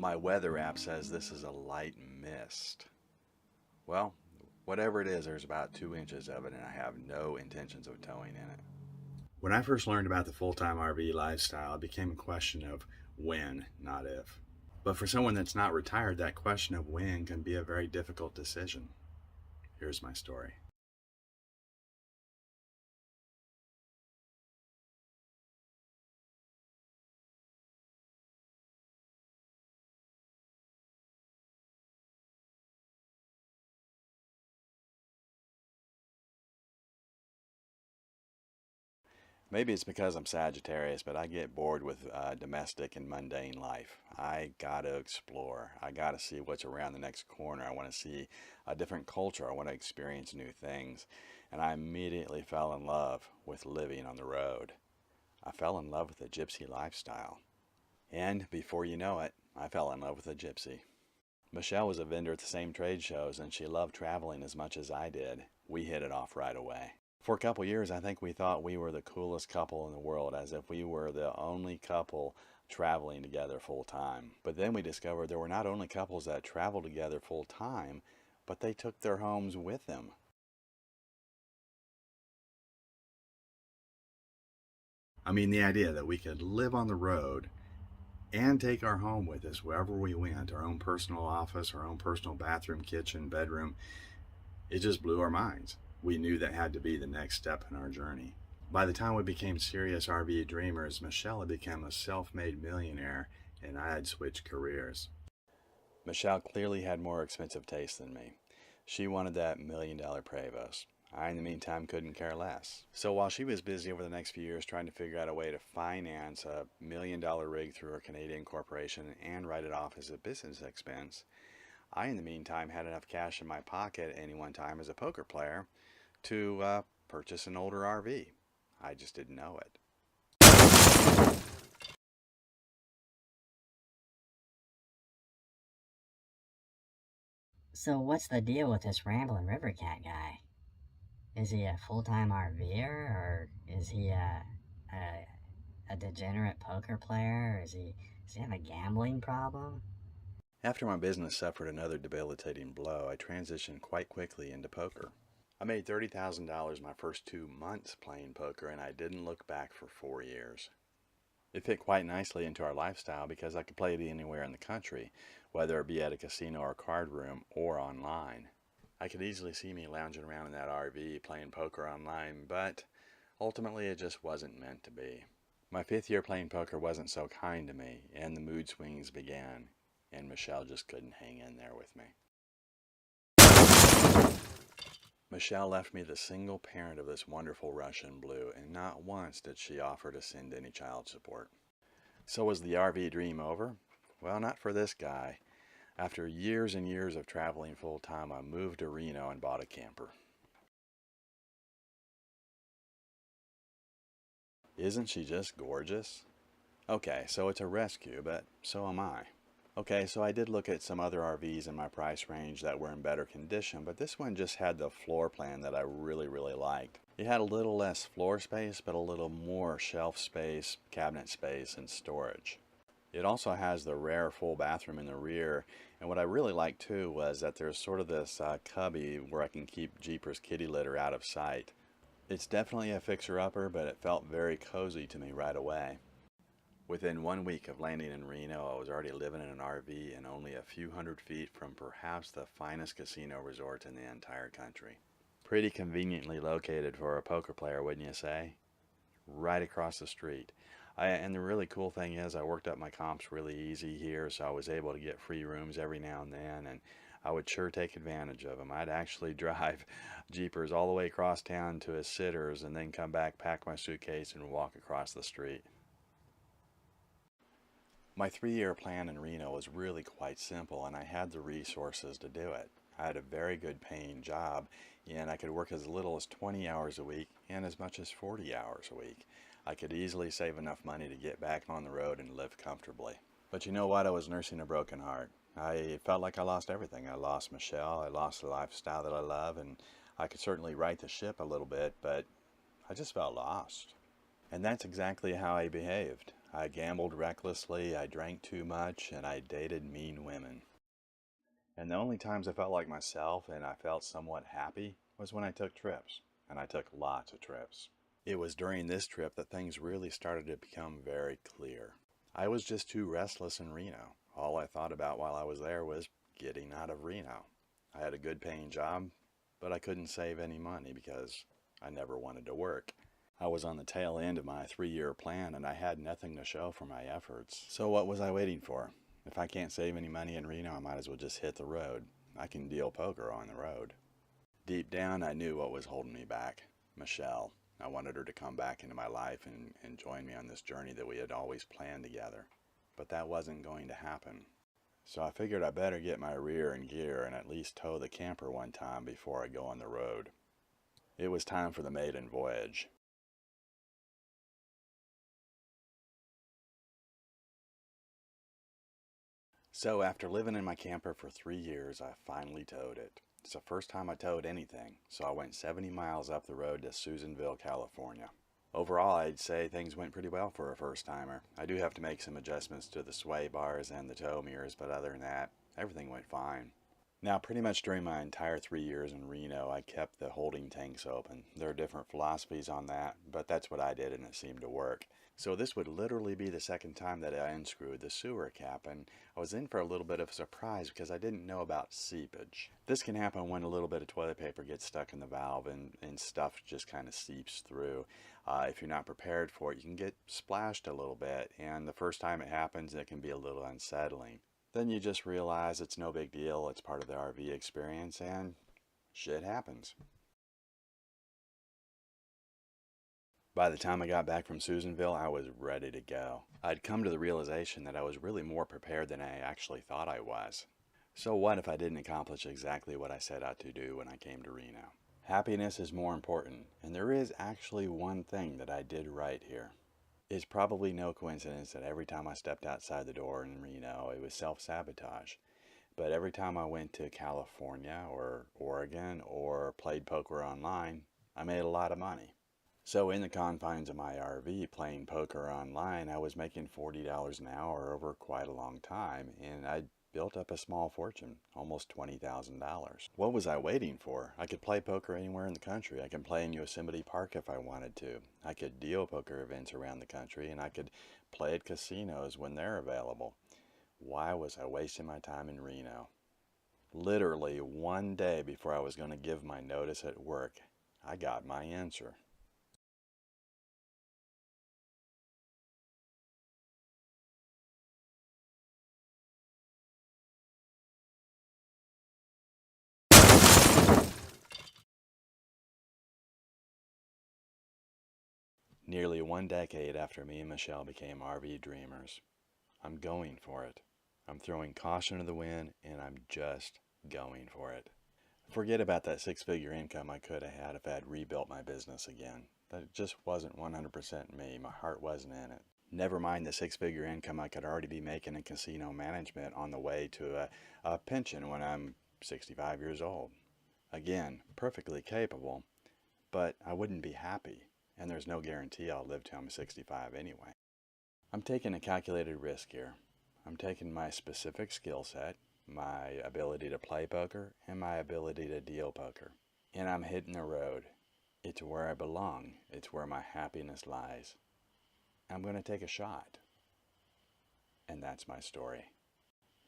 My weather app says this is a light mist. Well, whatever it is, there's about 2 inches of it, and I have no intentions of towing in it. When I first learned about the full-time RV lifestyle, it became a question of when, not if. But for someone that's not retired, that question of when can be a very difficult decision. Here's my story. Maybe it's because I'm Sagittarius, but I get bored with domestic and mundane life. I gotta explore. I gotta see what's around the next corner. I want to see a different culture. I want to experience new things. And I immediately fell in love with living on the road. I fell in love with the gypsy lifestyle. And before you know it, I fell in love with a gypsy. Michelle was a vendor at the same trade shows, and she loved traveling as much as I did. We hit it off right away. For a couple years, I think we thought we were the coolest couple in the world, as if we were the only couple traveling together full time. But then we discovered there were not only couples that traveled together full time, but they took their homes with them. I mean, the idea that we could live on the road and take our home with us wherever we went, our own personal office, our own personal bathroom, kitchen, bedroom, it just blew our minds. We knew that had to be the next step in our journey. By the time we became serious RV dreamers, Michelle had become a self-made millionaire and I had switched careers. Michelle clearly had more expensive taste than me. She wanted that $1 million Prevost. I, in the meantime, couldn't care less. So while she was busy over the next few years trying to figure out a way to finance a $1 million rig through her Canadian corporation and write it off as a business expense, I, in the meantime, had enough cash in my pocket at any one time as a poker player to purchase an older RV. I just didn't know it. So what's the deal with this Ramblin' RiverCat guy? Is he a full-time RVer, or is he a degenerate poker player? Or does he have a gambling problem? After my business suffered another debilitating blow, I transitioned quite quickly into poker. I made $30,000 my first 2 months playing poker, and I didn't look back for 4 years. It fit quite nicely into our lifestyle because I could play it anywhere in the country, whether it be at a casino or card room or online. I could easily see me lounging around in that RV playing poker online, but ultimately it just wasn't meant to be. My 5th year playing poker wasn't so kind to me, and the mood swings began, and Michelle just couldn't hang in there with me. Michelle left me the single parent of this wonderful Russian blue, and not once did she offer to send any child support. So was the RV dream over? Well, not for this guy. After years and years of traveling full time, I moved to Reno and bought a camper. Isn't she just gorgeous? Okay, so it's a rescue, but so am I. Okay, so I did look at some other RVs in my price range that were in better condition, but this one just had the floor plan that I really liked. It had a little less floor space, but a little more shelf space, cabinet space, and storage. It also has the rare full bathroom in the rear, and what I really liked too was that there's sort of this cubby where I can keep Jeepers kitty litter out of sight. It's definitely a fixer-upper, but it felt very cozy to me right away. Within 1 week of landing in Reno, I was already living in an RV and only a few hundred feet from perhaps the finest casino resort in the entire country. Pretty conveniently located for a poker player, wouldn't you say? Right across the street. And the really cool thing is I worked up my comps really easy here, so I was able to get free rooms every now and then, and I would sure take advantage of them. I'd actually drive Jeepers all the way across town to his sitters and then come back, pack my suitcase, and walk across the street. My 3-year plan in Reno was really quite simple, and I had the resources to do it. I had a very good paying job, and I could work as little as 20 hours a week and as much as 40 hours a week. I could easily save enough money to get back on the road and live comfortably. But you know what? I was nursing a broken heart. I felt like I lost everything. I lost Michelle, I lost the lifestyle that I love, and I could certainly right the ship a little bit, but I just felt lost. And that's exactly how I behaved. I gambled recklessly, I drank too much, and I dated mean women. And the only times I felt like myself and I felt somewhat happy was when I took trips. And I took lots of trips. It was during this trip that things really started to become very clear. I was just too restless in Reno. All I thought about while I was there was getting out of Reno. I had a good paying job, but I couldn't save any money because I never wanted to work. I was on the tail end of my 3-year plan and I had nothing to show for my efforts. So what was I waiting for? If I can't save any money in Reno, I might as well just hit the road. I can deal poker on the road. Deep down, I knew what was holding me back. Michelle. I wanted her to come back into my life and join me on this journey that we had always planned together. But that wasn't going to happen. So I figured I better get my rear in gear and at least tow the camper one time before I go on the road. It was time for the Maiden Voyage. So after living in my camper for 3 years, I finally towed it. It's the first time I towed anything, so I went 70 miles up the road to Susanville, California. Overall, I'd say things went pretty well for a first-timer. I do have to make some adjustments to the sway bars and the tow mirrors, but other than that, everything went fine. Now, pretty much during my entire 3 years in Reno, I kept the holding tanks open. There are different philosophies on that, but that's what I did and it seemed to work. So this would literally be the second time that I unscrewed the sewer cap, and I was in for a little bit of a surprise because I didn't know about seepage. This can happen when a little bit of toilet paper gets stuck in the valve and stuff just kind of seeps through. If you're not prepared for it, you can get splashed a little bit, and the first time it happens, it can be a little unsettling. Then you just realize it's no big deal, it's part of the RV experience, and shit happens. By the time I got back from Susanville, I was ready to go. I'd come to the realization that I was really more prepared than I actually thought I was. So what if I didn't accomplish exactly what I set out to do when I came to Reno? Happiness is more important, and there is actually one thing that I did right here. It's probably no coincidence that every time I stepped outside the door in Reno, it was self-sabotage. But every time I went to California or Oregon or played poker online, I made a lot of money. So in the confines of my RV playing poker online, I was making $40 an hour over quite a long time, and I built up a small fortune, almost $20,000. What was I waiting for? I could play poker anywhere in the country. I could play in Yosemite Park if I wanted to. I could deal poker events around the country, and I could play at casinos when they're available. Why was I wasting my time in Reno? Literally one day before I was going to give my notice at work, I got my answer. Nearly 1 decade after me and Michelle became RV dreamers, I'm going for it. I'm throwing caution to the wind and I'm just going for it. Forget about that 6-figure income I could have had if I had rebuilt my business again. That just wasn't 100% me. My heart wasn't in it. Never mind the 6-figure income I could already be making in casino management on the way to a pension when I'm 65 years old. Again, perfectly capable, but I wouldn't be happy. And there's no guarantee I'll live till I'm 65 anyway. I'm taking a calculated risk here. I'm taking my specific skill set, my ability to play poker, and my ability to deal poker. And I'm hitting the road. It's where I belong. It's where my happiness lies. I'm going to take a shot. And that's my story.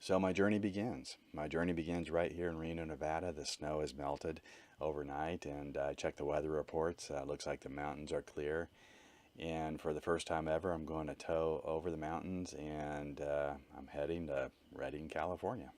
So my journey begins. My journey begins right here in Reno, Nevada. The snow has melted overnight, and I checked the weather reports. Looks like the mountains are clear. And for the first time ever, I'm going to tow over the mountains, and I'm heading to Redding, California.